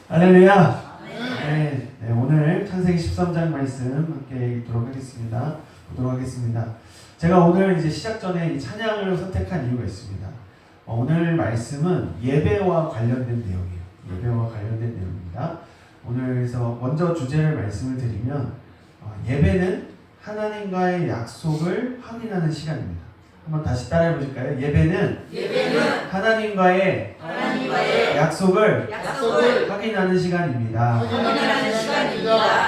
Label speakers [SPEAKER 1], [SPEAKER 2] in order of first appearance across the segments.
[SPEAKER 1] 할렐루야. 네, 오늘 창세기 13장 말씀 함께 읽도록 하겠습니다. 보도록 하겠습니다. 제가 오늘 이제 시작 전에 이 찬양을 선택한 이유가 있습니다. 오늘 말씀은 예배와 관련된 내용이에요. 예배와 관련된 내용입니다. 오늘에서 먼저 주제를 말씀을 드리면 예배는 하나님과의 약속을 확인하는 시간입니다. 한번 다시 따라해 보실까요? 예배는 하나님과의 약속을 확인하는 시간입니다.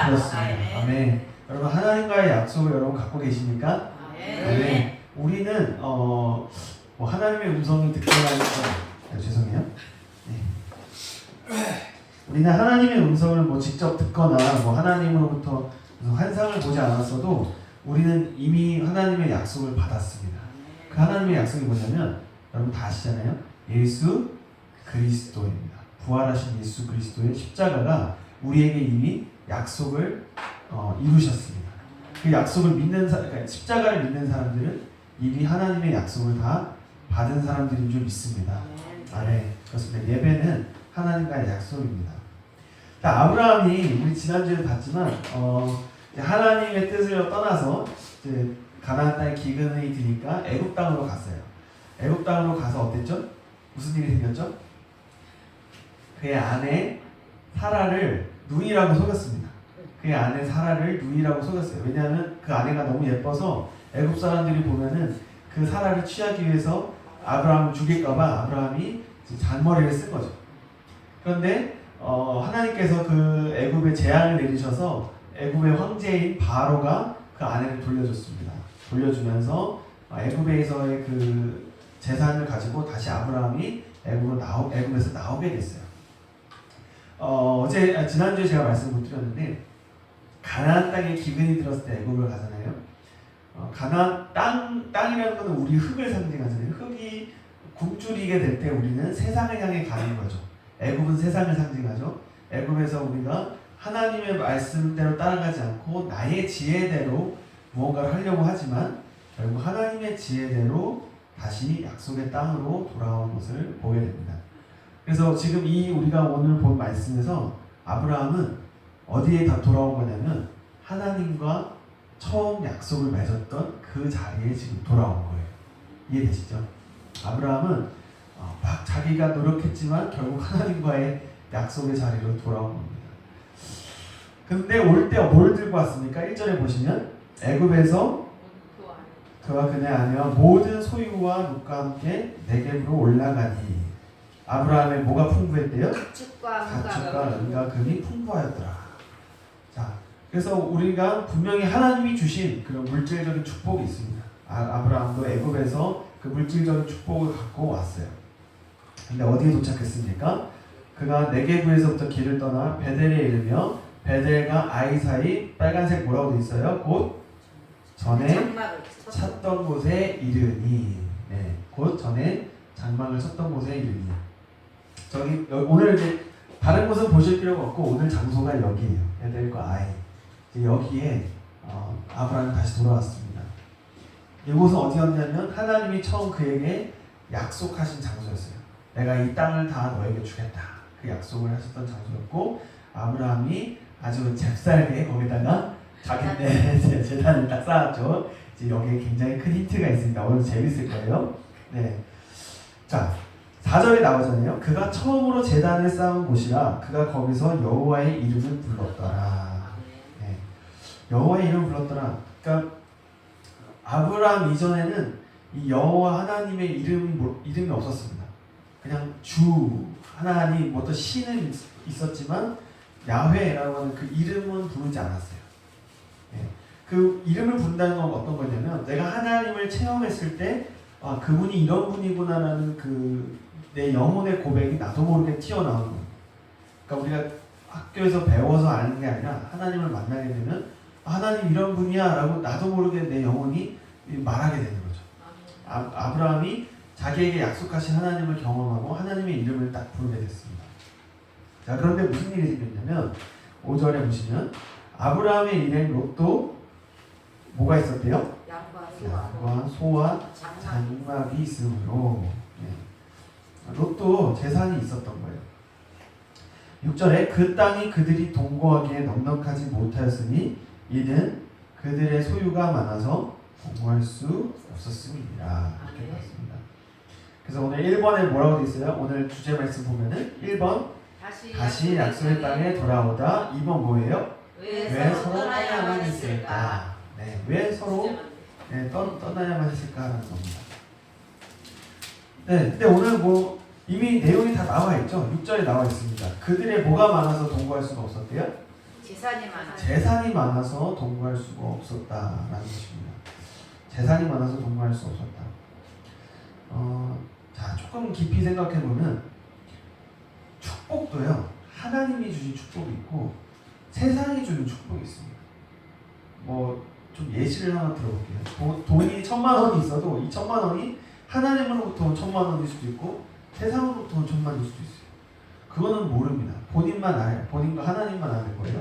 [SPEAKER 1] 그렇습니다. 아멘. 여러분 하나님과의 약속을 여러분 갖고 계십니까? 아멘. 우리는 하나님의 음성을 듣거나 죄송해요. 우리는 하나님의 음성을 직접 듣거나 하나님으로부터 환상을 보지 않았어도 우리는 이미 하나님의 약속을 받았습니다. 그 하나님의 약속이 뭐냐면 여러분 다 아시잖아요. 예수 그리스도입니다. 부활하신 예수 그리스도의 십자가가 우리에게 이미 약속을 이루셨습니다. 그 약속을 그러니까 십자가를 믿는 사람들은 이미 하나님의 약속을 다 받은 사람들인 줄 믿습니다. 네, 그렇습니다. 예배는 하나님과의 약속입니다. 아브라함이 우리 지난주에 봤지만 하나님의 뜻을 떠나서 이제 가나안 땅에 기근이 드니까 애굽 땅으로 갔어요. 애굽 땅으로 가서 어땠죠? 무슨 일이 생겼죠? 그의 아내 사라를 누이라고 속였습니다. 그의 아내 사라를 누이라고 속였어요. 왜냐하면 그 아내가 너무 예뻐서 애굽 사람들이 보면은 그 사라를 취하기 위해서 아브라함을 죽일까봐 아브라함이 잔머리를 쓴 거죠. 그런데 하나님께서 그 애굽에 재앙을 내리셔서 애굽의 황제인 바로가 그 아내를 돌려줬습니다. 돌려주면서 애굽에서의 그 재산을 가지고 다시 아브라함이 애굽에서 나오게 됐어요. 지난주에 제가 말씀을 못 드렸는데 가나안 땅에 기근이 들었을 때 애굽을 가잖아요. 가나안 땅이라는 것은 우리 흙을 상징하잖아요. 흙이 굶주리게 될 때 우리는 세상을 향해 가는 거죠. 애굽은 세상을 상징하죠. 애굽에서 우리가 하나님의 말씀대로 따라가지 않고 나의 지혜대로 무언가를 하려고 하지만 결국 하나님의 지혜대로 다시 약속의 땅으로 돌아온 것을 보게 됩니다. 그래서 지금 우리가 오늘 본 말씀에서 아브라함은 어디에 다 돌아온 거냐면 하나님과 처음 약속을 맺었던 그 자리에 지금 돌아온 거예요. 이해되시죠? 아브라함은 막 자기가 노력했지만 결국 하나님과의 약속의 자리로 돌아온 겁니다. 근데 올 때 뭘 들고 왔습니까? 1절에 보시면 애굽에서 그와 그의 아내와 모든 소유와 룩과 함께 네겝으로 올라가니 아브라함의 뭐가 풍부했대요? 가축과 은과 금이 풍부하였더라. 자, 그래서 우리가 분명히 하나님이 주신 그런 물질적인 축복이 있습니다. 아브라함도 애굽에서 그 물질적인 축복을 갖고 왔어요. 근데 어디에 도착했습니까? 그가 네겝에서부터 길을 떠나 베델에 이르며 베델과 아이 사이 빨간색 뭐라고 돼 있어요? 곧 전에 찾던 곳에 이르니. 네, 곧 전에 장막을 쳤던 곳에 이르니. 오늘 이제 다른 곳은 보실 필요가 없고 오늘 장소가 여기예요. 베델과 아이. 여기에 아브라함이 다시 돌아왔습니다. 이곳은 어디였냐면 하나님이 처음 그에게 약속하신 장소였어요. 내가 이 땅을 다 너에게 주겠다. 그 약속을 하셨던 장소였고 아브라함이 아주 잽싸게 거기다가 자기네 재단을 딱 쌓았죠. 이제 여기에 굉장히 큰 힌트가 있습니다. 오늘 재밌을 거예요. 네. 자, 4절에 나오잖아요. 그가 처음으로 재단을 쌓은 곳이라 그가 거기서 여호와의 이름을 불렀더라. 네. 여호와의 이름을 불렀더라. 그러니까 아브라함 이전에는 이 여호와 하나님의 이름이 없었습니다. 그냥 주 하나님 어떤 신은 있었지만 야훼라고 하는 그 이름은 부르지 않았어요. 네. 그 이름을 부른다는 건 어떤 거냐면 내가 하나님을 체험했을 때 그분이 이런 분이구나라는 내 영혼의 고백이 나도 모르게 튀어나오는 거예요. 그러니까 우리가 학교에서 배워서 아는 게 아니라 하나님을 만나게 되면 하나님 이런 분이야 라고 나도 모르게 내 영혼이 말하게 되는 거죠. 아브라함이 자기에게 약속하신 하나님을 경험하고 하나님의 이름을 딱 부르게 됐습니다. 자, 그런데 무슨 일이 생겼냐면 5절에 보시면 아브라함의 일행 롯도 뭐가 있었대요? 양과 소와 장막이 있으므로 롯도 재산이 있었던 거예요. 6절에 그 땅이 그들이 동거하기에 넉넉하지 못하였으니 이는 그들의 소유가 많아서 동거할 수 없었습니다. 이렇게 봤습니다. 그래서 오늘 1번에 뭐라고 되어 있어요? 오늘 주제 말씀 보면은 1번 다시 약속의 땅에 돌아오다. 2번 뭐예요? 왜 서로 떠나야만 했을까? 네, 왜 서로 떠나야만 했을까라는 겁니다. 네, 근데 오늘 뭐 이미 내용이 다 나와 있죠. 6절에 나와 있습니다. 그들의 뭐가 많아서 동거할 수가 없었대요? 재산이 많아서 동거할 수가 없었다라는 것입니다. 재산이 많아서 동거할 수 없었다. 자, 조금 깊이 생각해 보면 축복도요. 하나님이 주신 축복이 있고 세상이 주는 축복이 있습니다. 뭐 좀 예시를 하나 들어볼게요. 돈이 1000만 원이 있어도 이 1000만 원이 하나님으로부터 1000만 원일 수도 있고 세상으로부터 1000만 원일 수도 있어요. 그거는 모릅니다. 본인만 알아요. 본인과 하나님만 아는 거예요.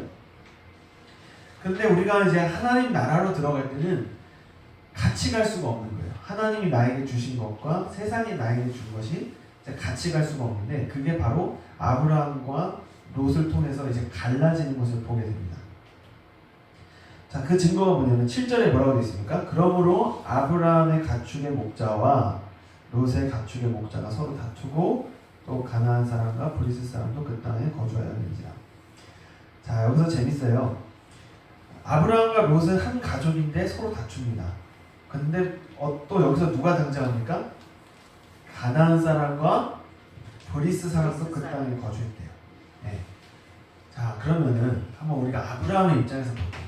[SPEAKER 1] 근데 우리가 이제 하나님 나라로 들어갈 때는 같이 갈 수가 없는 거예요. 하나님이 나에게 주신 것과 세상이 나에게 준 것이 이제 같이 갈 수가 없는데 그게 바로 아브라함과 롯을 통해서 이제 갈라지는 것을 보게 됩니다. 자, 그 증거가 뭐냐면 7절에 뭐라고 되어 있습니까? 그러므로 아브라함의 가축의 목자와 롯의 가축의 목자가 서로 다투고 또 가나안 사람과 브리스 사람도 그 땅에 거주하였는지라. 자, 여기서 재밌어요. 아브라함과 롯은 한 가족인데 서로 다툽니다. 근데 또 여기서 누가 등장합니까? 가나안 사람과 브리스 사람도 그 땅에 거주했대요. 네. 자, 그러면은 한번 우리가 아브라함의 입장에서 볼게요.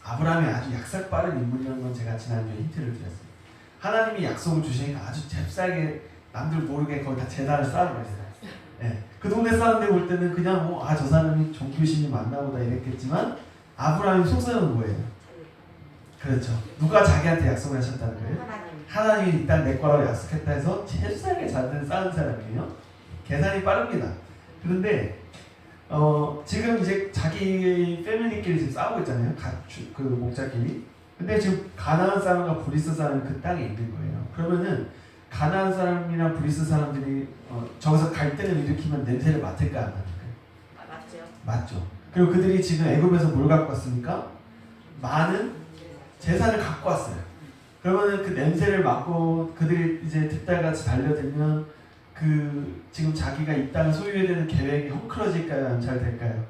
[SPEAKER 1] 아브라함이 아주 약삭 빠른 인물이라는 건 제가 지난주에 힌트를 드렸어요. 하나님이 약속을 주시니까 아주 잽싸게 남들 모르게 거기 다 재단을 쌓아버렸어요. 네. 그 동네 사람들 볼 때는 그냥 뭐 저 사람이 종교신이 맞나 보다 이랬겠지만 아브라함이 속삭이는 거예요. 그렇죠. 누가 자기한테 약속을 하셨다는 거예요? 하나님이 일단 내 거라고 약속했다 해서 잽싸게 잔을 쌓은 사람이에요. 계산이 빠릅니다. 그런데 지금 이제 자기 패밀리끼리 지금 싸우고 있잖아요. 그 목자끼리. 근데 지금 가나안 사람과 브리스 사람이 그 땅에 있는 거예요. 그러면은 가나안 사람이나 브리스 사람들이 저기서 갈등을 일으키면 냄새를 맡을까 안 맡을까요? 맞죠. 그리고 그들이 지금 애굽에서 뭘 갖고 왔습니까? 많은 재산을 갖고 왔어요. 그러면은 그 냄새를 맡고 그들이 이제 득달같이 달려들면 그 지금 자기가 이 땅을 소유해야 되는 계획이 헝클어질까요? 안 잘 될까요?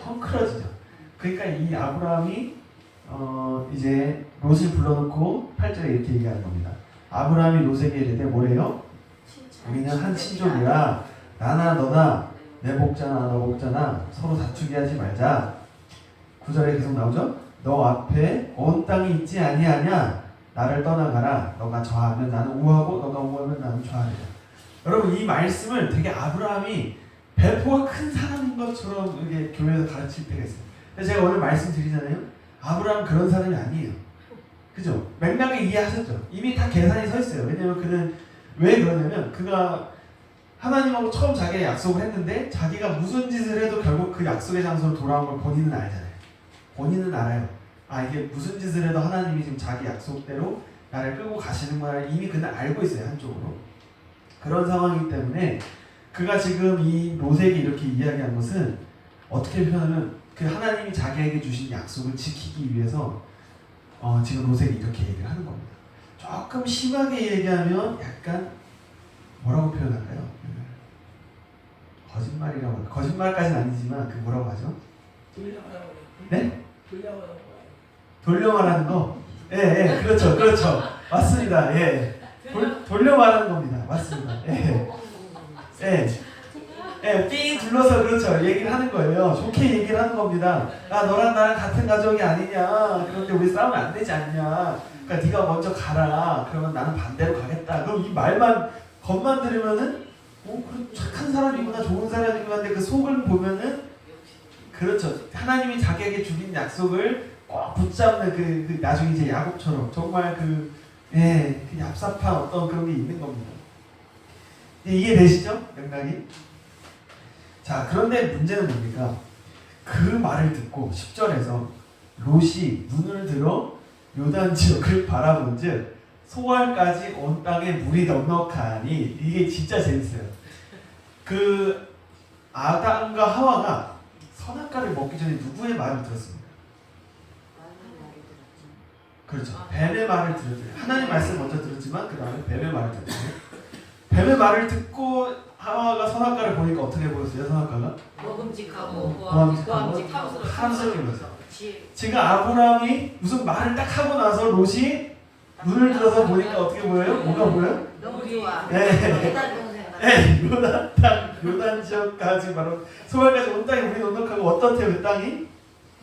[SPEAKER 1] 헝클어지죠. 그러니까 이 아브라함이 이제 롯을 불러놓고 8절에 이렇게 얘기하는 겁니다. 아브라함이 롯에게 이르되 뭐래요? 우리는 한 친족이라 나나 너나 내 목자나 너 목자나 서로 다투게 하지 말자. 9절에 계속 나오죠? 너 앞에 온 땅이 있지 아니하냐? 나를 떠나가라. 너가 좌하면 나는 우하고 너가 우하면 나는 좌하리라. 여러분 이 말씀을 되게 아브라함이 배포가 큰 사람인 것처럼 이렇게 교회에서 가르칠 때가 있어요. 근데 제가 오늘 말씀드리잖아요. 아브라함 그런 사람이 아니에요. 그죠? 맥락을 이해하셨죠? 이미 다 계산이 서 있어요. 왜냐면 그는 왜 그러냐면 그가 하나님하고 처음 자기가 약속을 했는데 자기가 무슨 짓을 해도 결국 그 약속의 장소로 돌아온 걸 본인은 알잖아요. 본인은 알아요. 이게 무슨 짓을 해도 하나님이 지금 자기 약속대로 나를 끌고 가시는 걸 이미 그는 알고 있어요. 한쪽으로. 그런 상황이기 때문에 그가 지금 이 롯에게 이렇게 이야기한 것은 어떻게 표현하면 그 하나님이 자기에게 주신 약속을 지키기 위해서 지금 롯에게 이렇게 얘기를 하는 겁니다. 조금 심하게 얘기하면 약간 뭐라고 표현할까요? 거짓말이라고 거짓말까지는 아니지만 그 뭐라고 하죠? 네? 돌려 말하는 거? 예, 그렇죠. 맞습니다. 예. 돌려 말하는 겁니다. 맞습니다. 삥 둘러서 그렇죠. 얘기를 하는 거예요. 좋게 얘기를 하는 겁니다. 너랑 나랑 같은 가족이 아니냐. 그런데 우리 싸우면 안 되지 않냐. 그러니까 네가 먼저 가라. 그러면 나는 반대로 가겠다. 그럼 이 말만 겉만 들으면은 그래 착한 사람이구나, 좋은 사람이구나. 근데 그 속을 보면은 그렇죠. 하나님이 자기에게 주신 약속을 꼭 붙잡는 그 나중에 이제 야곱처럼 정말 그 얍삽한 어떤 그런 게 있는 겁니다. 이해되시죠? 맥락이? 자, 그런데 문제는 뭡니까? 그 말을 듣고 10절에서 롯이 눈을 들어 요단 지역을 바라본즉 소알까지 온 땅에 물이 넉넉하니 이게 진짜 재밌어요. 그 아담과 하와가 선악과를 먹기 전에 누구의 말을 들었습니까? 그렇죠. 뱀의 말을 들었어요. 하나님 말씀 먼저 들었지만 그 다음에 뱀의 말을 들었어요. 뱀의 말을 듣고 하와가 선악과를 보니까 어떻게 보였어요? 선악과가?
[SPEAKER 2] 먹음직하고
[SPEAKER 1] 탐스럽게 보였어요. 지금 아브라함이 무슨 말을 딱 하고 나서 롯이 눈을 들어서 보니까 어떻게 보여요? 뭐가 보여요?
[SPEAKER 2] 너무 좋아.
[SPEAKER 1] 네. 요단 땅, 요단 지역까지 바로 소알까지 온 땅이 우리 넉넉하고 어떻대요? 그 땅이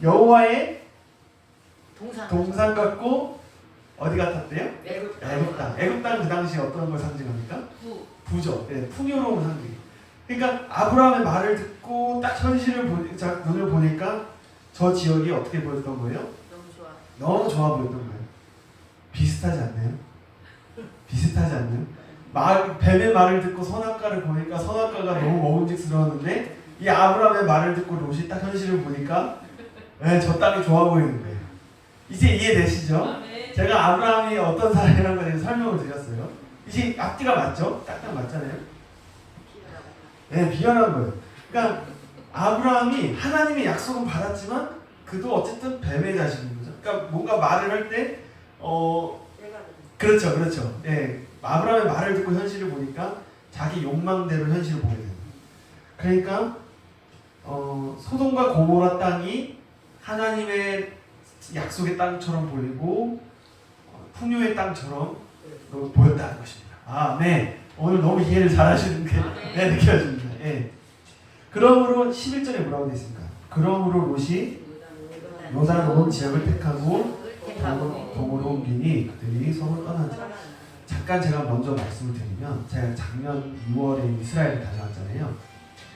[SPEAKER 1] 여호와의 동산 같고 어디 같았대요? 애굽 땅. 애굽 땅 그 당시에 어떤 걸 상징합니까? 부죠. 네, 풍요로운 상징. 그러니까 아브라함의 말을 듣고 딱 현실을 눈을 보니까 저 지역이 어떻게 보였던 거예요? 너무 좋아 보였던 거예요. 비슷하지 않나요? 비슷하지 않나요? 뱀의 말을 듣고 선악과를 보니까 선악과가 너무 먹음직스러웠는데 이 아브라함의 말을 듣고 롯이 딱 현실을 보니까 네, 저 땅이 좋아 보이는 거예요. 이제 이해되시죠? 제가 아브라함이 어떤 사람이라는 걸 설명을 드렸어요. 이제 앞뒤가 맞죠? 딱딱 맞잖아요. 네, 비열한 거예요. 그러니까 아브라함이 하나님의 약속은 받았지만 그도 어쨌든 뱀의 자식인 거죠. 그러니까 뭔가 말을 할 때 그렇죠. 네, 아브라함의 말을 듣고 현실을 보니까 자기 욕망대로 현실을 보게 되는 거예요. 그러니까 소돔과 고모라 땅이 하나님의 약속의 땅처럼 보이고 풍요의 땅처럼 보였다는 것입니다. 아, 네. 오늘 너무 이해를 잘하시는 게 네, 느껴집니다. 네. 그러므로 11절에 뭐라고 되어 있습니까? 그러므로 롯이 요단 온 지역을 택하고 동으로 옮기니 그들이 서로 떠나니라. 잠깐 제가 먼저 말씀을 드리면 제가 작년 2월에 이스라엘을 다녀왔잖아요.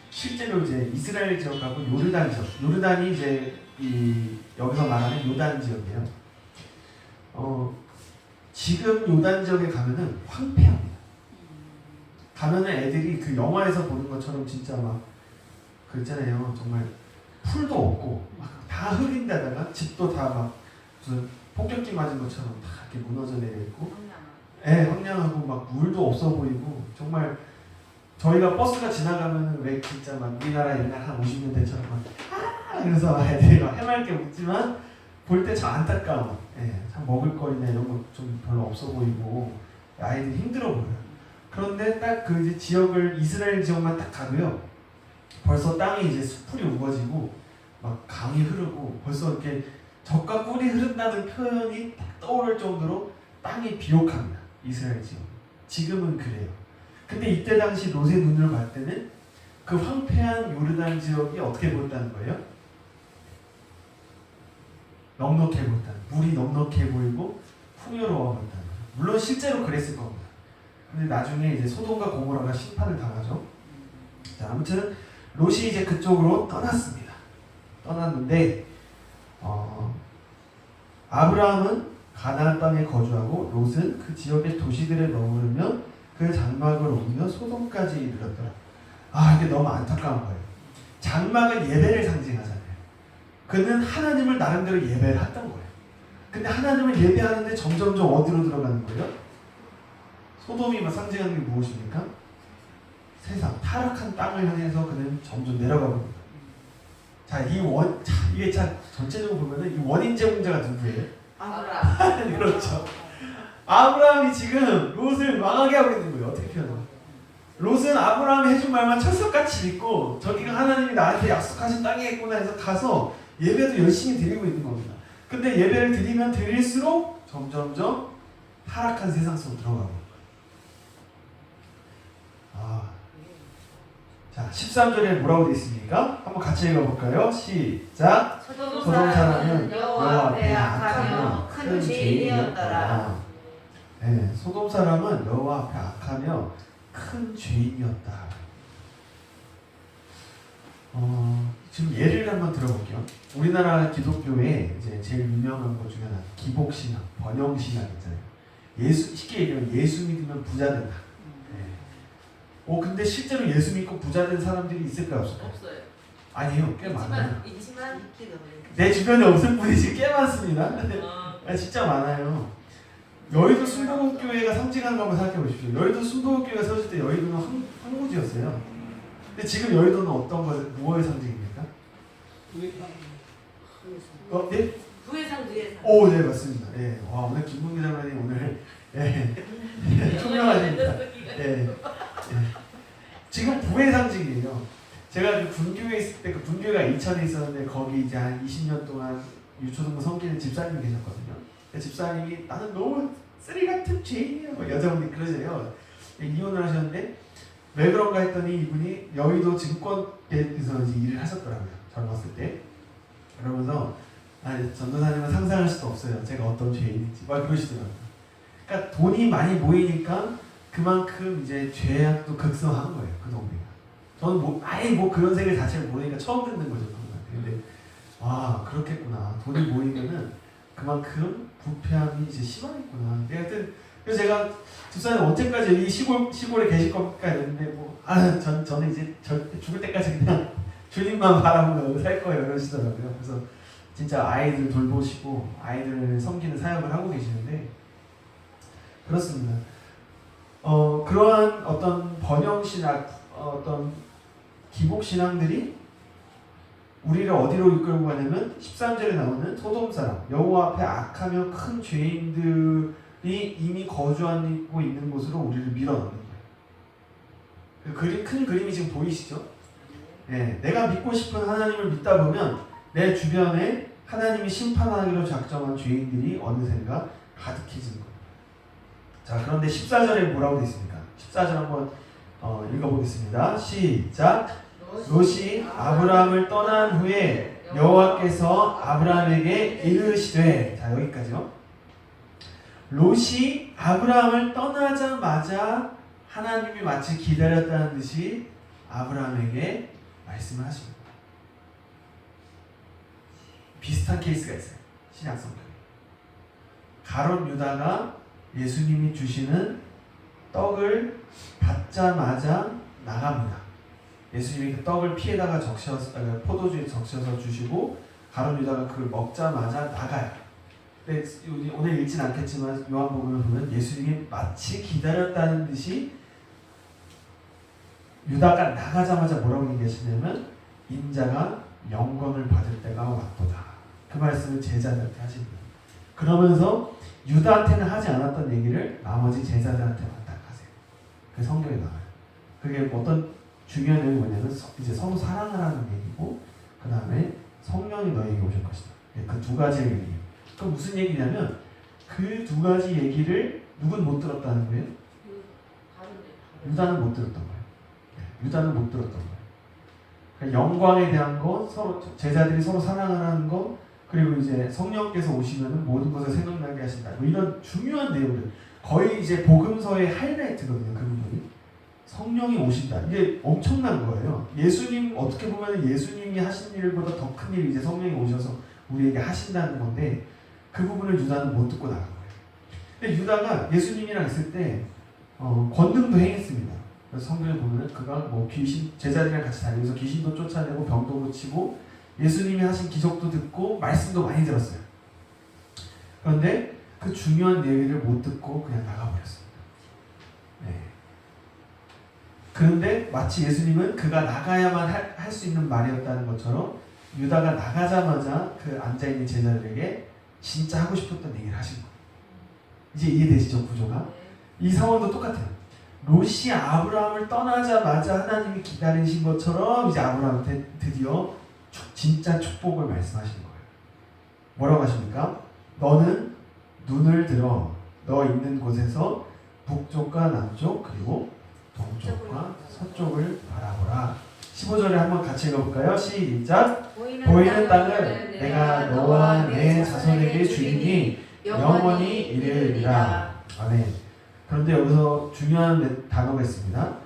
[SPEAKER 1] 실제로 이제 이스라엘 지역하고 요르단 지역, 요르단이 이제 여기서 말하는 요단 지역이에요. 지금 요단 지역에 가면은 황폐합니다. 가면은 애들이 그 영화에서 보는 것처럼 진짜 막 그 있잖아요. 정말 풀도 없고 막 다 흙인데다가 집도 다 막 무슨 폭격기 맞은 것처럼 다 이렇게 무너져 내려 있고, 예, 황량하고 막 물도 없어 보이고 정말 저희가 버스가 지나가면은 왜 진짜 막 우리나라 옛날 한 50년대처럼 막 그래서 애들이 막 해맑게 웃지만 볼 때 참 안타까워. 예, 참 먹을거리나 이런 거 좀 별로 없어 보이고 아이들이 힘들어 보여요. 그런데 딱 그 이제 지역을 이스라엘 지역만 딱 가도요. 벌써 땅이 이제 수풀이 우거지고 막 강이 흐르고 벌써 이렇게 젖과 꿀이 흐른다는 표현이 딱 떠오를 정도로 땅이 비옥합니다. 이스라엘 지역. 지금은 그래요. 근데 이때 당시 롯의 눈으로 봤을 때는 그 황폐한 요르단 지역이 어떻게 보였다는 거예요? 넉넉해 보였다는, 물이 넉넉해 보이고 풍요로워 보였다는 거예요. 물론 실제로 그랬을 겁니다. 근데 나중에 이제 소돔과 고모라가 심판을 당하죠. 자, 아무튼 롯이 이제 그쪽으로 떠났습니다. 떠났는데 아브라함은 가나안 땅에 거주하고 롯은 그 지역의 도시들에 머무르며 그 장막을 옮겨 소돔까지 이르렀더라. 아, 이게 너무 안타까운 거예요. 장막은 예배를 상징하잖아요. 그는 하나님을 나름대로 예배를 했던 거예요. 근데 하나님을 예배하는데 점점점 어디로 들어가는 거예요? 소돔이 상징하는 게 무엇입니까? 세상, 타락한 땅을 향해서 그는 점점 내려가고 있습니다. 자, 이게 참 전체적으로 보면은 이 원인 제공자가 누구예요? 아브라함. 그렇죠. 아브라함이 지금 롯을 망하게 하고 있는 거예요. 어떻게 표현해요? 롯은 아브라함이 해준 말만 철석같이 믿고 저기가 하나님이 나한테 약속하신 땅이겠구나 해서 가서 예배도 열심히 드리고 있는 겁니다. 근데 예배를 드리면 드릴수록 점점점 타락한 세상 속으로 들어가고. 자, 13절에 뭐라고 되어 있습니까? 한번 같이 읽어볼까요? 시작. 소돔 사람은 여호와 앞에 악하며 큰 죄인이었더라. 네, 소돔 사람은 여호와 앞에 악하며 큰 죄인이었다. 지금 예를 한번 들어볼게요. 우리나라 기독교에 이제 제일 유명한 것 중에 하나 기복신앙, 번영신앙 있잖아요. 쉽게 얘기하면 예수 믿으면 부자 된다. 근데 실제로 예수 믿고 부자 된 사람들이 있을까요? 없을까요?
[SPEAKER 2] 없어요.
[SPEAKER 1] 아니에요. 꽤 많아요.
[SPEAKER 2] 있지만
[SPEAKER 1] 내 주변에 없을 뿐이지 꽤 많습니다. 진짜 많아요. 여의도 순복음교회가 상징하는 거 한번 생각해 보십시오. 여의도 순복음교회가 세워질 때 여의도는 황무지였어요. 근데 지금 여의도는 어떤 거, 무엇의 상징입니까? 네?
[SPEAKER 2] 부회상 부회상.
[SPEAKER 1] 오, 네, 맞습니다. 예. 와, 오늘 김문기 장관님 오늘 예. 훌륭하십니다. 예. 예. 지금 부의 상징이에요. 제가 그 군교에 있을 때 그 군교가 이천에 있었는데 거기 이제 한 20년 동안 유초등부 섬기는 집사님이 계셨거든요. 그 집사님이 나는 너무 쓰레기 같은 죄인이야. 뭐 여자분이 그러세요. 이혼을 하셨는데 왜 그런가 했더니 이분이 여의도 증권에서 이제 일을 하셨더라고요. 젊었을 때. 그러면서 전도사님은 상상할 수도 없어요. 제가 어떤 죄인인지 막 그러시더라고요. 그러니까 돈이 많이 모이니까 그만큼 이제 죄악도 극성한 거예요. 그 동네가. 저는 아예 그런 세계 자체를 모르니까 처음 듣는 거죠. 근데 와, 그렇겠구나. 돈이 모이면은 그만큼 부패함이 이제 심하겠구나. 하여튼 그래서 제가 집사님 언제까지 이 시골에 계실 겁니까? 이랬는데 저는 이제 죽을 때까지 그냥 주님만 바라보고 살 거예요. 이러시더라고요. 그래서 진짜 아이들 돌보시고 아이들을 섬기는 사역을 하고 계시는데 그렇습니다. 그러한 어떤 번영신학, 어떤 기복신앙들이 우리를 어디로 이끌고 가냐면 13절에 나오는 소돔 사람, 여호와 앞에 악하며 큰 죄인들이 이미 거주하고 있는 곳으로 우리를 밀어넣는 거예요. 큰 그림이 지금 보이시죠? 네, 내가 믿고 싶은 하나님을 믿다 보면 내 주변에 하나님이 심판하기로 작정한 죄인들이 어느샌가 가득해지는 거예요. 자, 그런데 14절에 뭐라고 되어 있습니까? 14절 한번 읽어보겠습니다. 시작. 롯이 아브라함을 떠난 후에 여호와께서 아브라함에게 이르시되, 자 여기까지요. 롯이 아브라함을 떠나자마자 하나님이 마치 기다렸다는 듯이 아브라함에게 말씀을 하십니다. 비슷한 케이스가 있어요. 신약 성경에. 가룟 유다가 예수님이 주시는 떡을 받자마자 나갑니다. 예수님이 그 떡을 피에다가 포도주에 적셔서 주시고 가룟 유다가 그걸 먹자마자 나가요. 근데 오늘 읽진 않겠지만 요한복음을 보면 예수님이 마치 기다렸다는 듯이 유다가 나가자마자 뭐라고 얘기하시냐면 인자가 영광을 받을 때가 왔도다. 그 말씀을 제자들한테 하십니다. 그러면서 유다한테는 하지 않았던 얘기를 나머지 제자들한테 딱 하세요. 그 성경에 나와요. 그게 어떤 중요한 내용이 뭐냐면 이제 서로 사랑하라는 얘기고 그 다음에 성령이 너에게 오실 것이다. 그 두 가지의 얘기예요. 그럼 무슨 얘기냐면 그 두 가지 얘기를 누군 못 들었다는 거예요? 유다는 못 들었던 거예요. 유다는 못 들었던 거예요. 그러니까 영광에 대한 거, 서로 제자들이 서로 사랑하라는 거, 그리고 이제 성령께서 오시면은 모든 것을 생각나게 하신다. 뭐 이런 중요한 내용들, 거의 이제 복음서의 하이라이트거든요. 그 부분이 성령이 오신다. 이게 엄청난 거예요. 예수님 어떻게 보면 예수님이 하신 일보다 더 큰 일이 이제 성령이 오셔서 우리에게 하신다는 건데 그 부분을 유다는 못 듣고 나간 거예요. 근데 유다가 예수님이랑 있을 때 권능도 행했습니다. 그래서 성경에 보면 그가 뭐 귀신 제자들이랑 같이 다니면서 귀신도 쫓아내고 병도 고치고 예수님이 하신 기적도 듣고 말씀도 많이 들었어요. 그런데 그 중요한 얘기를 못 듣고 그냥 나가버렸습니다. 네. 그런데 마치 예수님은 그가 나가야만 할 수 있는 말이었다는 것처럼 유다가 나가자마자 그 앉아있는 제자들에게 진짜 하고 싶었던 얘기를 하신 거예요. 이제 이해되시죠? 구조가? 이 상황도 똑같아요. 롯이 아브라함을 떠나자마자 하나님이 기다리신 것처럼 이제 아브라함한테 드디어 진짜 축복을 말씀하시는 거예요. 뭐라고 하십니까? 너는 눈을 들어 너 있는 곳에서 북쪽과 남쪽 그리고 동쪽과 서쪽을 바라보라. 15절에 한번 같이 읽어볼까요? 시작. 보이는 땅을 내가 너와 내 자손에게 주리니 영원히 이르리라. 아멘. 그런데 여기서 중요한 단어가 있습니다.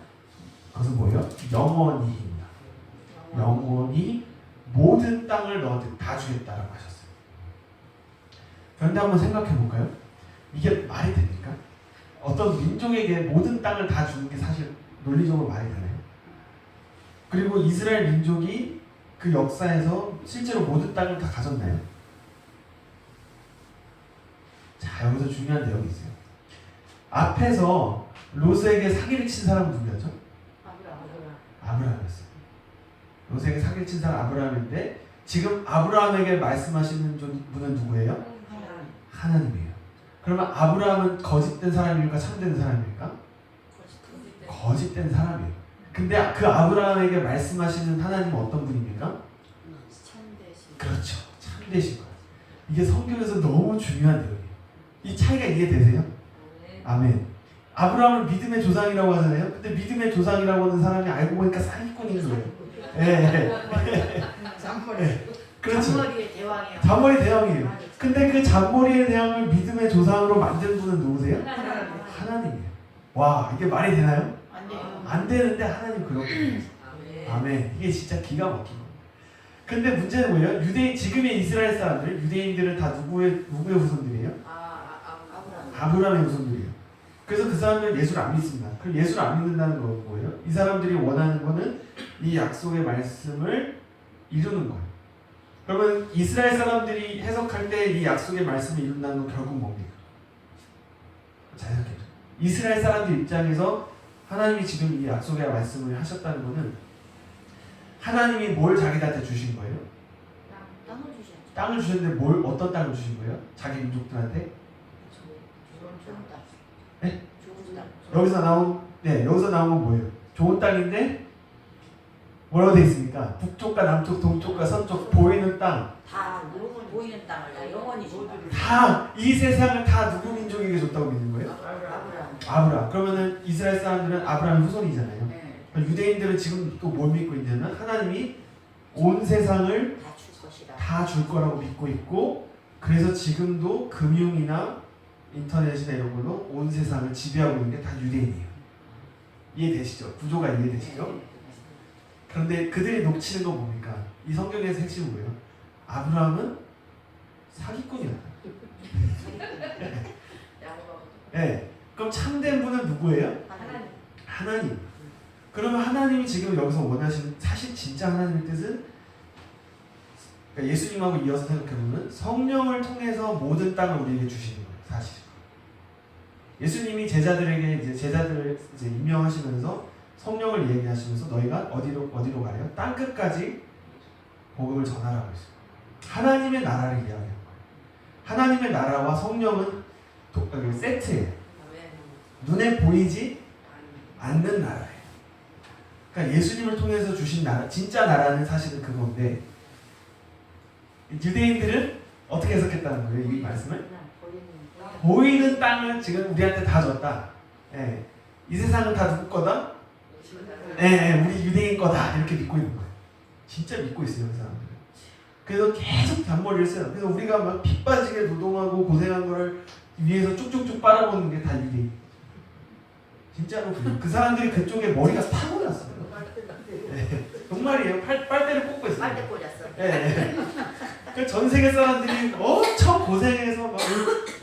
[SPEAKER 1] 그것은 뭐예요? 영원히입니다. 영원히 모든 땅을 너한테 다 주겠다라고 하셨어요. 그런데 한번 생각해 볼까요? 이게 말이 됩니까? 어떤 민족에게 모든 땅을 다 주는 게 사실 논리적으로 말이 되나요? 그리고 이스라엘 민족이 그 역사에서 실제로 모든 땅을 다 가졌나요? 자, 여기서 중요한 내용이 있어요. 앞에서 롯에게 사기를 친 사람은 누구였죠? 아브라함이었어요. 사기를 친 사람 아브라함인데 지금 아브라함에게 말씀하시는 분은 누구예요? 하나님이에요. 그러면 아브라함은 거짓된 사람입니까? 참된 사람입니까? 거짓된 사람이에요. 근데 그 아브라함에게 말씀하시는 하나님은 어떤 분입니까?
[SPEAKER 2] 참되신.
[SPEAKER 1] 그렇죠. 참되신 거예요. 이게 성경에서 너무 중요한 내용이에요. 이 차이가 이해되세요? 아멘. 아브라함은 믿음의 조상이라고 하잖아요. 근데 믿음의 조상이라고 하는 사람이 알고 보니까 사기꾼인 거예요.
[SPEAKER 2] 잔머리.
[SPEAKER 1] 그렇죠.
[SPEAKER 2] 잔머리의 대왕이야.
[SPEAKER 1] 잔머리 대왕이에요. 근데 그 잔머리의 대왕을 믿음의 조상으로 만든 분은 누구세요? 하나님이에요. 와, 이게 말이 되나요?
[SPEAKER 2] 안 돼요.
[SPEAKER 1] 안 되는데 하나님 그렇게 아멘. 이게 진짜 기가 막힌 거예요. 근데 문제는 뭐예요? 지금의 이스라엘 사람들, 유대인들은 다 누구의 후손들이에요? 아브라함의 후손들이에요. 그래서 그 사람들은 예수를 안 믿습니다. 그럼 예수를 안 믿는다는 건 뭐예요? 이 사람들이 원하는 거는 이 약속의 말씀을 이루는 거예요. 그러면 이스라엘 사람들이 해석할 때 이 약속의 말씀을 이룬다는 건 결국 뭡니까? 잘 생각해요. 이스라엘 사람들 입장에서 하나님이 지금 이 약속의 말씀을 하셨다는 거는 하나님이 뭘 자기들한테 주신 거예요?
[SPEAKER 2] 땅을 주셨죠.
[SPEAKER 1] 땅을 주셨는데 어떤 땅을 주신 거예요? 자기 민족들한테?
[SPEAKER 2] 좋은 땅.
[SPEAKER 1] 네?
[SPEAKER 2] 좋은 땅.
[SPEAKER 1] 여기서 나온 건 뭐예요? 좋은 땅인데 뭐라고 돼 있습니까? 북쪽과 남쪽, 동쪽과 서쪽 보이는 땅.
[SPEAKER 2] 다 보이는 땅을 다 영원히 준다.
[SPEAKER 1] 다 이 세상을 다 누구 민족에게 줬다고 믿는 거예요? 아브라함. 그러면은 이스라엘 사람들은 아브라함의 후손이잖아요.
[SPEAKER 2] 네.
[SPEAKER 1] 유대인들은 지금 또 뭘 믿고 있냐면 하나님이 온 세상을
[SPEAKER 2] 다 줄 것이다.
[SPEAKER 1] 다 줄 거라고 믿고 있고, 그래서 지금도 금융이나 인터넷이나 이런 걸로 온 세상을 지배하고 있는 게 다 유대인이에요. 이해되시죠? 구조가 이해되시죠? 그런데 그들이 놓치는 건 뭡니까? 이 성경에서 핵심은 뭐예요? 아브라함은 사기꾼이다. 네. 그럼 참된 분은 누구예요? 하나님. 그러면 하나님이 지금 여기서 원하시는, 사실 진짜 하나님의 뜻은, 그러니까 예수님하고 이어서 생각해보면 성령을 통해서 모든 땅을 우리에게 주시는 거예요. 사실 예수님이 제자들을 이제 임명하시면서 성령을 얘기하시면서 너희가 어디로 가요? 땅 끝까지 복음을 전하라고 했어요. 하나님의 나라를 이야기하는 거예요. 하나님의 나라와 성령은 세트예요. 눈에 보이지 않는 나라예요. 그러니까 예수님을 통해서 주신 나라, 진짜 나라는 사실은 그건데, 유대인들은 어떻게 해석했다는 거예요? 이 말씀을? 보이는 땅을 지금 우리한테 다 줬다. 예. 이 세상은 다 누구 거다? 우리 유대인 거다. 이렇게 믿고 있는 거예요. 진짜 믿고 있어요, 그 사람들은. 그래서 계속 잔머리를 써요. 그래서 우리가 막 피 빠지게 노동하고 고생한 거를 위에서 쭉쭉쭉 빨아먹는 게 다 유대인. 진짜로 그 사람들이 그쪽에 머리가 타고났어요. 정말이에요. 빨대를 꽂고 있어요.
[SPEAKER 2] 빨대 꽂았어.
[SPEAKER 1] 그 전 세계 사람들이 엄청 고생해서 막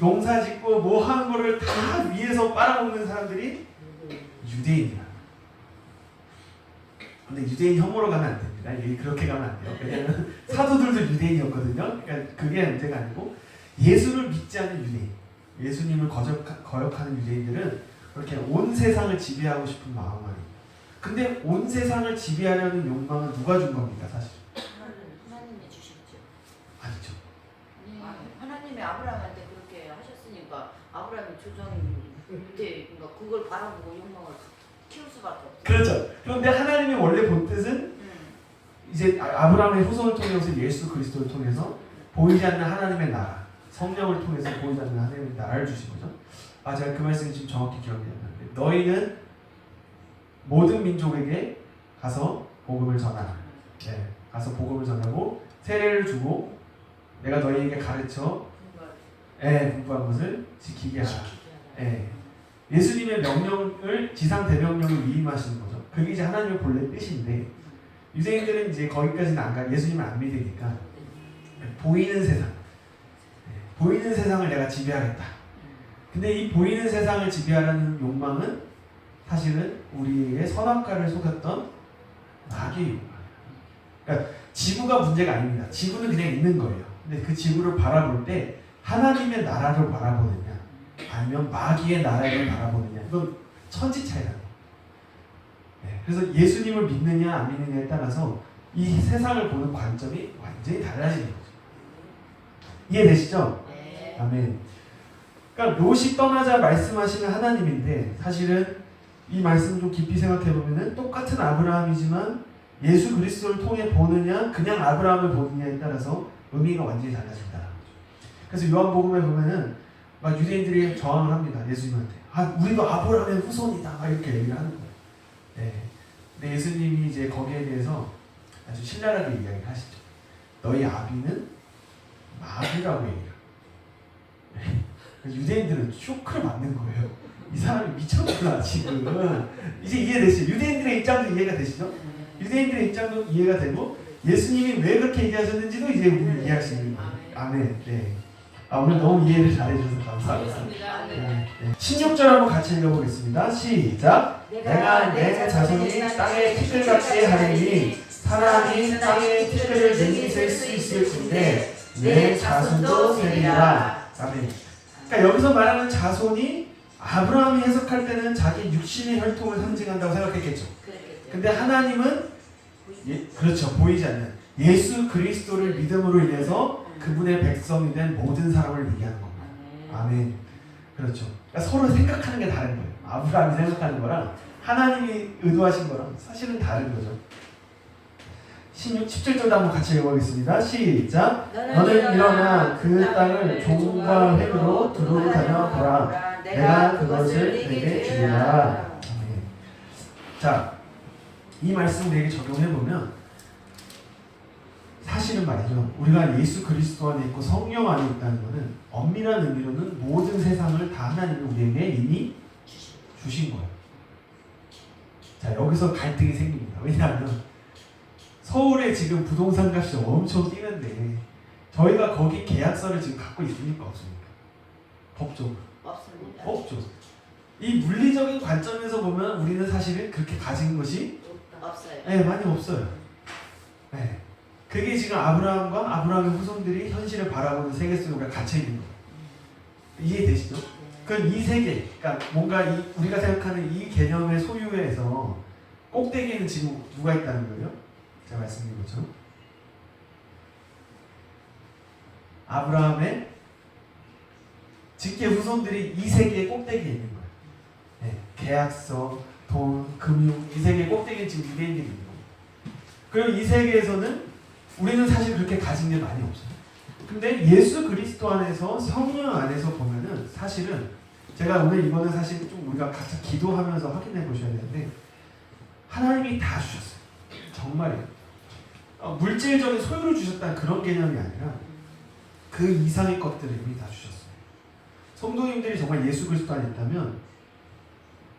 [SPEAKER 1] 농사 짓고 뭐 하는 거를 다 위에서 빨아먹는 사람들이 유대인이야. 근데 유대인 혐오로 가면 안 됩니다. 그렇게 가면 안 돼요. 왜냐하면 사도들도 유대인이었거든요. 그러니까 그게 문제가 아니고, 예수를 믿지 않는 유대인, 예수님을 거역하는 유대인들은 그렇게 온 세상을 지배하고 싶은 마음 아니에요. 근데 온 세상을 지배하려는 욕망은 누가 준 겁니까, 사실?
[SPEAKER 2] 하나님이 주셨죠.
[SPEAKER 1] 아니죠.
[SPEAKER 2] 하나님이 아브라함한테 그렇게 하셨으니까 아브라함이 조정이 그러니까 그걸 바라보고 욕망을 키울 수밖에 없죠.
[SPEAKER 1] 그렇죠. 그런데 하나님의 원래 본 뜻은 이제 아브라함의 후손을 통해서 예수 그리스도를 통해서 보이지 않는 하나님의 나라, 성령을 통해서 보이지 않는 하나님의 나라를 주신 거죠. 제가 그 말씀이 지금 정확히 기억이 안 나는데, 너희는 모든 민족에게 가서 복음을 전하라. 가서 복음을 전하고 세례를 주고 내가 너희에게 가르쳐 분부한 것을 지키게 하라. 예수님의 명령을, 지상 대명령을 위임하시는 거죠. 그게 이제 하나님의 본래 뜻인데, 유대인들은 이제 거기까지는 안 가, 예수님을 안 믿으니까 보이는 세상을 내가 지배하겠다. 근데 이 보이는 세상을 지배하라는 욕망은 사실은 우리에게 선악과를 속였던 마귀의 욕망이에요. 그러니까 지구가 문제가 아닙니다. 지구는 그냥 있는 거예요. 근데 그 지구를 바라볼 때 하나님의 나라를 바라보느냐 아니면 마귀의 나라를 바라보느냐, 이건 천지 차이라는 거예요. 그래서 예수님을 믿느냐 안 믿느냐에 따라서 이 세상을 보는 관점이 완전히 달라지는 거죠. 이해되시죠?
[SPEAKER 2] 네.
[SPEAKER 1] 아멘. 그러니까 롯이 떠나자 말씀하시는 하나님인데 사실은 이 말씀 좀 깊이 생각해 보면은 똑같은 아브라함이지만 예수 그리스도를 통해 보느냐 그냥 아브라함을 보느냐에 따라서 의미가 완전히 달라진다는 거죠. 그래서 요한복음에 보면은 막 유대인들이 저항을 합니다. 예수님한테. 우리도 아브라함의 후손이다. 막 이렇게 얘기를 하는 거예요. 네. 근데 예수님이 이제 거기에 대해서 아주 신랄하게 이야기를 하시죠. 너희 아비는 마귀라고 얘기해요. 네. 유대인들은 쇼크를 받는 거예요. 이 사람이 미쳤구나 지금. 이제 이해되시죠? 유대인들의 입장도 이해가 되시죠? 유대인들의 입장도 이해가 되고 예수님이 왜 그렇게 얘기하셨는지도 이제 우리는 이해할 수 있는 거예요. 아멘. 네. 오늘 너무 이해를 잘해주셔서 감사합니다. 네. 16절 한번 같이 읽어보겠습니다. 시작. 내가 내 자손이 땅의 티끌같이 하리니 사람이 땅의 티끌을 능히 셀 수 있을 텐데 내 자손도 세리라. 아멘. 그러니까 여기서 말하는 자손이 아브라함이 해석할 때는 자기 육신의 혈통을 상징한다고 생각했겠죠. 근데 하나님은 그렇죠. 보이지 않는 예수 그리스도를 믿음으로 인해서 그분의 백성이 된 모든 사람을 얘기하는 겁니다. 아멘. 그렇죠. 그러니까 서로 생각하는 게 다른 거예요. 아브라함이 생각하는 거랑 하나님이 의도하신 거랑 사실은 다른 거죠. 17절도 한번 같이 읽어보겠습니다. 시작. 너는 일어나 그 땅을 종과 획으로 두루 다녀보라. 내가 그것을 내게 주리라. 자, 이 말씀 우리에게 적용해보면 사실은 말이죠. 우리가 예수 그리스도 안에 있고 성령 안에 있다는 것은 엄밀한 의미로는 모든 세상을 다 하나님이 우리에게 이미 주신 거예요. 자, 여기서 갈등이 생깁니다. 왜냐하면 서울에 지금 부동산 값이 엄청 뛰는데 저희가 거기 계약서를 지금 갖고 있습니까? 없습니까? 법적으로.
[SPEAKER 2] 없습니다.
[SPEAKER 1] 없죠. 이 물리적인 관점에서 보면 우리는 사실은 그렇게 가진 것이
[SPEAKER 2] 없어요.
[SPEAKER 1] 네, 많이 없어요. 네. 그게 지금 아브라함과 아브라함의 후손들이 현실을 바라보는 세계 속에 우리가 갇혀 있는 거예요. 이해되시죠? 그럼 이 세계, 그러니까 뭔가 우리가 생각하는 이 개념의 소유에서 꼭대기에는 지금 누가 있다는 거예요? 제가 말씀드린 것처럼 아브라함의 직계 후손들이 이 세계의 꼭대기에 있는 거예요. 네. 계약서, 돈, 금융, 이 세계의 꼭대기에 지금 유대인들이 있는 거예요. 그리고 이 세계에서는 우리는 사실 그렇게 가진 게 많이 없어요. 근데 예수 그리스도 안에서 성령 안에서 보면은 사실은 제가 오늘 이거는 사실 좀 우리가 각자 기도하면서 확인해 보셔야 되는데 하나님이 다 주셨어요. 정말이에요. 물질적인 소유를 주셨다는 그런 개념이 아니라 그 이상의 것들을 이미 다 주셨어요. 성도님들이 정말 예수 그리스도 안에 있다면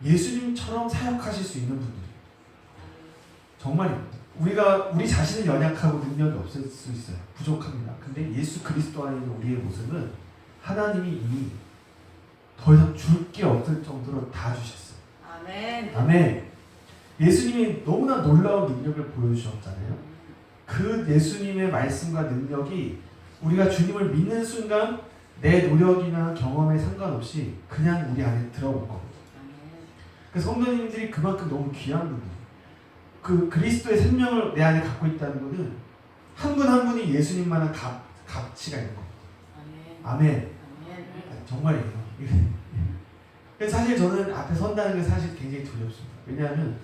[SPEAKER 1] 예수님처럼 사역하실 수 있는 분들이에요. 정말입니다. 우리 자신은 연약하고 능력이 없을 수 있어요. 부족합니다. 근데 예수 그리스도 안에 있는 우리의 모습은 하나님이 이미 더 이상 줄 게 없을 정도로 다 주셨어요.
[SPEAKER 2] 아멘.
[SPEAKER 1] 아멘. 예수님이 너무나 놀라운 능력을 보여주셨잖아요. 그 예수님의 말씀과 능력이 우리가 주님을 믿는 순간 내 노력이나 경험에 상관없이 그냥 우리 안에 들어온 겁니다. 그 성도님들이 그만큼 너무 귀한 분이에요. 그 그리스도의 생명을 내 안에 갖고 있다는 것은 한 분 한 분이 예수님만한 가치가 있는 겁니다. 아멘.
[SPEAKER 2] 아멘.
[SPEAKER 1] 정말이에요. 사실 저는 앞에 선다는 게 사실 굉장히 두렵습니다. 왜냐하면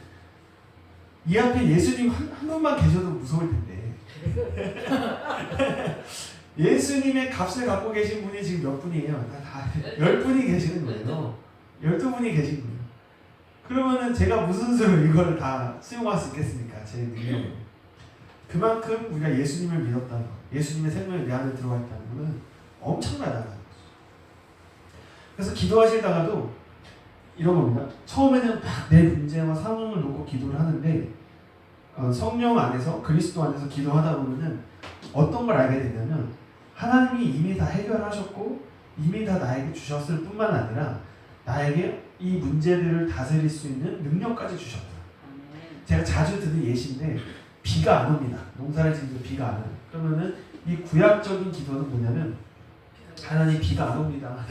[SPEAKER 1] 이 앞에 예수님 한 분만 계셔도 무서울 텐데 예수님의 값을 갖고 계신 분이 지금 몇 분이에요? 다 10분이 계시는 거예요. 12분이 계신 거예요. 그러면은 제가 무슨 수로 이걸 다 수용할 수 있겠습니까? 제 능력으로. 그만큼 우리가 예수님을 믿었다는 것, 예수님의 생명이 내 안에 들어와 있다는 것은 엄청나다는 거죠. 그래서 기도하시다가도 이런 겁니다. 처음에는 막 내 문제와 상황을 놓고 기도를 하는데 성령 안에서 그리스도 안에서 기도하다 보면은 어떤 걸 알게 되냐면 하나님이 이미 다 해결하셨고 이미 다 나에게 주셨을 뿐만 아니라 나에게 이 문제들을 다스릴 수 있는 능력까지 주셨다. 제가 자주 드는 예시인데 비가 안 옵니다. 농사를 지는데 비가 안 와요. 그러면은 이 구약적인 기도는 뭐냐면 하나님 비가 안 옵니다.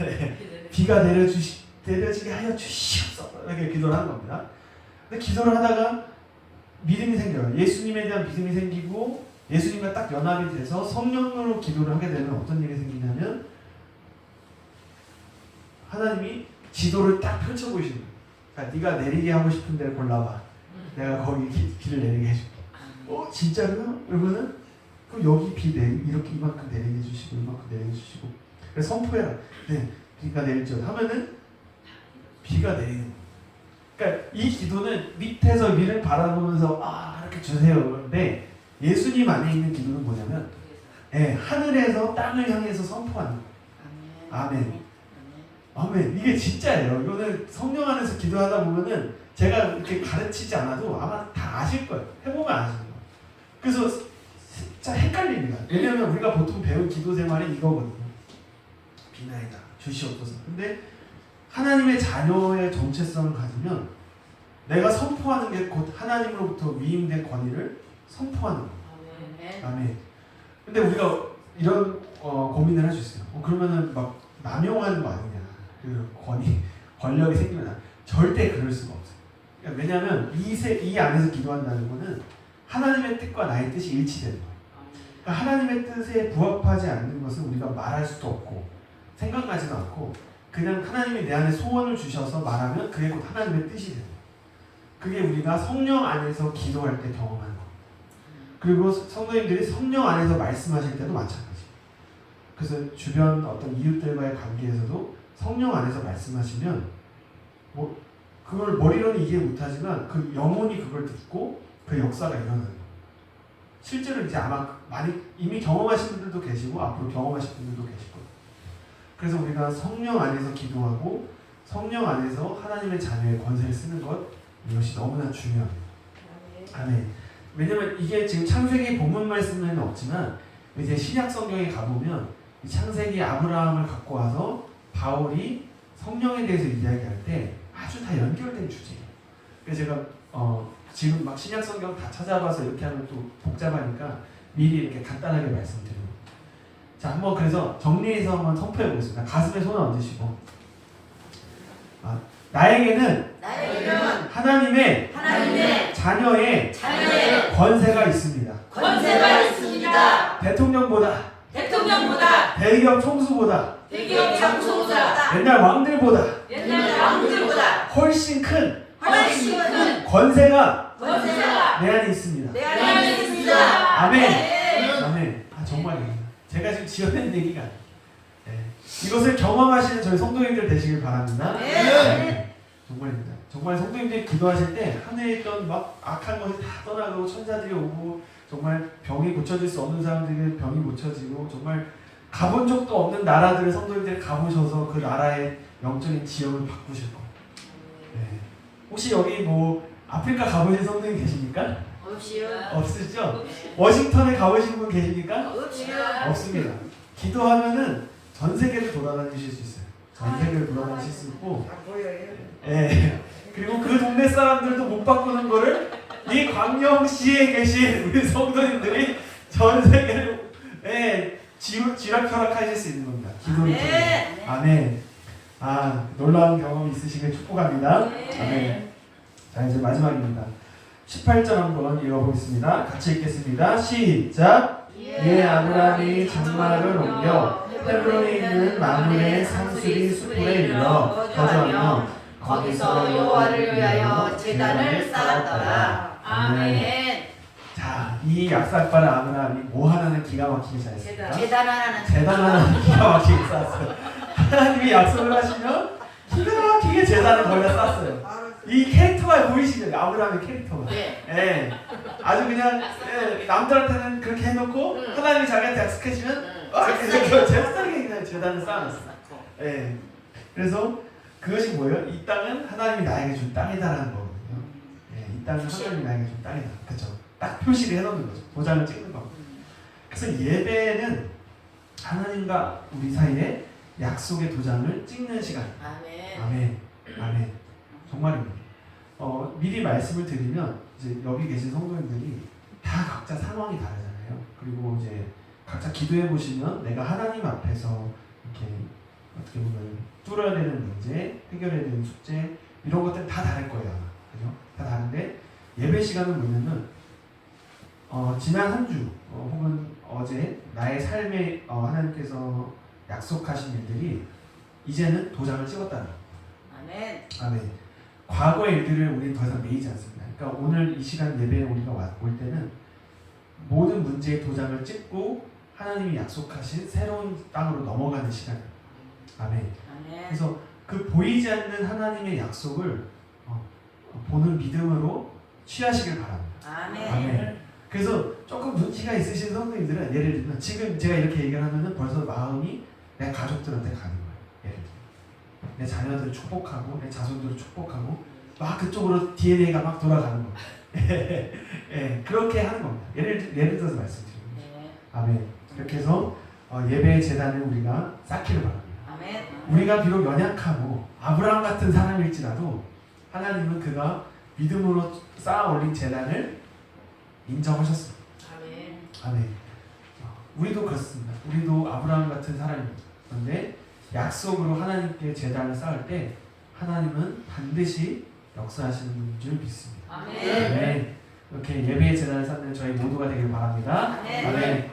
[SPEAKER 1] 비가 내려지게 하여 주시옵소서 이렇게 기도를 하는 겁니다. 근데 기도를 하다가 믿음이 생겨요. 예수님에 대한 믿음이 생기고 예수님과 딱 연합이 돼서 성령으로 기도를 하게 되면 어떤 일이 생기냐면 하나님이 지도를 딱 펼쳐 보이시는 거예요. 그러니까 네가 내리게 하고 싶은 데를 골라봐. 내가 거기 길을 내리게 해줄게. 진짜로요? 그러면은 그럼 여기 비 이렇게 이만큼 내리게 해주시고 이만큼 내리게 해주시고 그래서 선포해라. 네, 비가 내릴지어다 하면은 비가 내리는 거예요. 그러니까 이 기도는 밑에서 위를 바라보면서 이렇게 주세요. 그런데 예수님 안에 있는 기도는 뭐냐면 하늘에서 땅을 향해서 선포하는 거예요. 아멘. 아멘. 이게 진짜예요. 이거는 성령 안에서 기도하다 보면은 제가 이렇게 가르치지 않아도 아마 다 아실 거예요. 해보면 아시는 거예요. 그래서 진짜 헷갈립니다. 왜냐하면 우리가 보통 배운 기도 생활이 이거거든요. 비나이다 주시옵소서. 근데 하나님의 자녀의 정체성을 가지면 내가 선포하는 게 곧 하나님으로부터 위임된 권위를 선포하는 거예요. 아멘. 근데 우리가 이런 고민을 할 수 있어요. 그러면은 막 남용하는 거 아니냐. 그 권력이 생기면 절대 그럴 수가 없어요. 그러니까 왜냐하면 이 안에서 기도한다는 거는 하나님의 뜻과 나의 뜻이 일치되는 거예요. 그러니까 하나님의 뜻에 부합하지 않는 것은 우리가 말할 수도 없고 생각나지도 않고 그냥 하나님이 내 안에 소원을 주셔서 말하면 그게 곧 하나님의 뜻이 되는 거예요. 그게 우리가 성령 안에서 기도할 때 경험하는 거예요. 그리고 성도님들이 성령 안에서 말씀하실 때도 마찬가지예요. 그래서 주변 어떤 이웃들과의 관계에서도 성령 안에서 말씀하시면 그걸 머리로는 이해 못하지만 그 영혼이 그걸 듣고 그 역사가 일어나는 거예요. 실제로 이제 아마 많이 이미 경험하신 분들도 계시고 앞으로 경험하실 분들도 계실 거예요. 그래서 우리가 성령 안에서 기도하고 성령 안에서 하나님의 자녀의 권세를 쓰는 것 이것이 너무나 중요합니다. 아멘. 왜냐면 이게 지금 창세기 본문 말씀에는 없지만 이제 신약 성경에 가보면 이 창세기 아브라함을 갖고 와서 바울이 성령에 대해서 이야기할 때 아주 다 연결된 주제예요. 그래서 제가 지금 막 신약 성경 다 찾아봐서 이렇게 하면 또 복잡하니까 미리 이렇게 간단하게 말씀드려요. 자, 한번 그래서 정리해서 한번 선포해 보겠습니다. 가슴에 손을 얹으시고 나에게는 하나님의 자녀의 권세가 있습니다. 대통령보다 대기업 총수보다 옛날 왕들보다 훨씬 큰 권세가 내 안에 있습니다. 아멘. 아멘. 정말입니다. 제가 지금 지어낸 얘기가 아니에요. 이것을 경험하시는 저희 성도님들 되시길 바랍니다. 정말입니다. 정말 성도님들이 기도하실 때 하늘에 있던 막 악한 것이 다 떠나고 천사들이 오고 정말 병이 고쳐질 수 없는 사람들이 병이 고쳐지고 정말 가본 적도 없는 나라들을 성도님들이 가보셔서 그 나라의 영적인 지형을 바꾸실 거예요. 혹시 여기 아프리카 가보신 성도님 계십니까? 없으시죠? 워싱턴에 가보신 분 계십니까? 없습니다. 기도하면은 전 세계를 돌아다니실 수 있어요. 전 세계를 돌아다니실 수 있고, 그리고 그 동네 사람들도 못 바꾸는 거를 이 광명시에 계신 우리 성도님들이 전 세계를 쥐락펴락하실 수 있는 겁니다. 기도를 통해. 아멘. 놀라운 경험이 있으시길 축복합니다. 아멘. 자, 이제 마지막입니다. 18절 한번 읽어보겠습니다. 같이 읽겠습니다. 시작. 이에 아브라함이 장막을 옮겨 헤브론에 있는 마므레 상수리 숲에 이르러 거주하며
[SPEAKER 2] 거기서 여호와를 위하여 제단을 쌓았더라. 아멘.
[SPEAKER 1] 자, 이 약삭빠른 아브라함이 뭐 하나는 기가 막히게 잘했습니다.
[SPEAKER 2] 제단 하나는
[SPEAKER 1] 기가 막히게 쌓았어요. 하나님이 약속을 하시면 기가 막히게 제단을 거기다 쌓았어요. 이 캐릭터가 보이시죠? 아브라함의 캐릭터가. 아주 그냥 남들한테는 그렇게 해놓고 하나님이 자기한테 약속해주면 제사하게 그냥 제단을 쌓아놨어요. 그래서 그것이 뭐예요? 이 땅은 하나님이 나에게 준 땅이다라는 거거든요. 이 땅은 하나님이 나에게 준 땅이다. 그렇죠? 딱 표시를 해놓는 거죠. 도장을 찍는 거. 그래서 예배는 하나님과 우리 사이에 약속의 도장을 찍는 시간. 아멘. 아멘. 정말입니다. 미리 말씀을 드리면 이제 여기 계신 성도님들이 다 각자 상황이 다르잖아요. 그리고 이제 각자 기도해 보시면 내가 하나님 앞에서 이렇게 어떻게 보면 뚫어야 되는 문제, 해결해야 되는 숙제 이런 것들 다 다를 거예요. 그죠? 다 다른데 예배 시간은 뭐냐면 지난 한 주 혹은 어제 나의 삶에 하나님께서 약속하신 일들이 이제는 도장을 찍었다는 거.
[SPEAKER 2] 아멘.
[SPEAKER 1] 아멘. 과거의 일들을 우리는 더 이상 매이지 않습니다. 그러니까 오늘 이 시간 예배에 우리가 올 때는 모든 문제의 도장을 찍고 하나님이 약속하신 새로운 땅으로 넘어가는 시간입니다. 아멘.
[SPEAKER 2] 아멘.
[SPEAKER 1] 그래서 그 보이지 않는 하나님의 약속을 보는 믿음으로 취하시길 바랍니다.
[SPEAKER 2] 아멘.
[SPEAKER 1] 아멘. 그래서 조금 눈치가 있으신 성도님들은 예를 들면 지금 제가 이렇게 얘기를 하면은 벌써 마음이 내 가족들한테 가는 거예요. 예를 들면 내 자녀들을 축복하고 내 자손들을 축복하고 막 그쪽으로 DNA가 막 돌아가는 거. 예, 그렇게 하는 겁니다. 예를 들어서 말씀드립니다.
[SPEAKER 2] 네.
[SPEAKER 1] 아멘. 이렇게 해서 예배의 재단을 우리가 쌓기를 바랍니다.
[SPEAKER 2] 아멘.
[SPEAKER 1] 우리가 비록 연약하고 아브라함 같은 사람일지라도 하나님은 그가 믿음으로 쌓아 올린 재단을 인정하셨습니다.
[SPEAKER 2] 아멘.
[SPEAKER 1] 아멘. 우리도 그렇습니다. 우리도 아브라함 같은 사람인데 약속으로 하나님께 재단을 쌓을 때 하나님은 반드시 역사하시는 분인 줄 믿습니다.
[SPEAKER 2] 아멘.
[SPEAKER 1] 아멘. 이렇게 예배의 재단을 쌓는 저희 모두가 되길 바랍니다.
[SPEAKER 2] 아멘.
[SPEAKER 1] 아멘.